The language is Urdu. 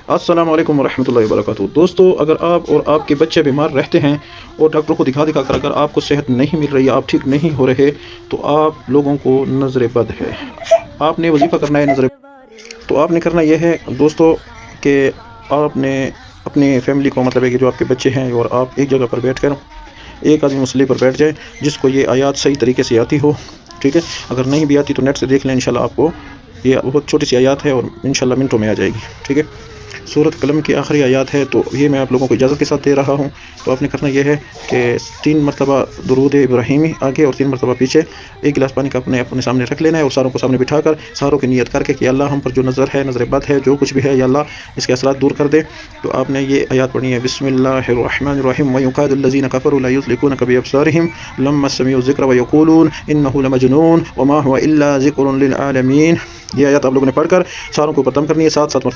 السلام علیکم ورحمۃ اللہ وبرکاتہ۔ دوستو، اگر آپ اور آپ کے بچے بیمار رہتے ہیں اور ڈاکٹر کو دکھا کر اگر آپ کو صحت نہیں مل رہی، آپ ٹھیک نہیں ہو رہے، تو آپ لوگوں کو نظر بد ہے۔ آپ نے وظیفہ کرنا ہے نظر، تو آپ نے کرنا یہ ہے دوستو کہ آپ نے اپنی فیملی کو، مطلب ہے کہ جو آپ کے بچے ہیں، اور آپ ایک جگہ پر بیٹھ کر ایک آدمی مسئلے پر بیٹھ جائے جس کو یہ آیات صحیح طریقے سے آتی ہو، ٹھیک ہے۔ اگر نہیں بھی آتی تو نیٹ سے دیکھ لیں، انشاءاللہ آپ کو یہ بہت چھوٹی سی آیات ہے اور انشاءاللہ منٹوں میں آ جائے گی، ٹھیک ہے۔ سورۃ قلم کی آخری آیات ہے، تو یہ میں آپ لوگوں کو اجازت کے ساتھ دے رہا ہوں۔ تو آپ نے کرنا یہ ہے کہ 3 مرتبہ درود ابراہیمی آگے اور 3 مرتبہ پیچھے، ایک گلاس پانی کا اپنے سامنے رکھ لینا ہے، اور ساروں کو سامنے بٹھا کر ساروں کی نیت کر کے کہ اللہ ہم پر جو نظر ہے، نظر بد ہے، جو کچھ بھی ہے، یا اللہ اس کے اثرات دور کر دے۔ تو آپ نے یہ آیات پڑھنی ہے، بسم اللہ الرحمن الرحیم، وَيُقَادُ الَّذِينَ كَفَرُوا لَا يُزْلِقُونَكَ بِأَبْصَارِهِمْ لَمَّا سَمِعُوا الذِّكْرَ وَيَقُولُونَ إِنَّهُ لَمَجْنُونٌ وَمَا هُوَ إِلَّا ذِكْرٌ لِلْعَالَمِينَ۔ یہ آیات آپ لوگوں نے پڑھ کر ساروں کو ختم کرنی ہے، 7 مرتبہ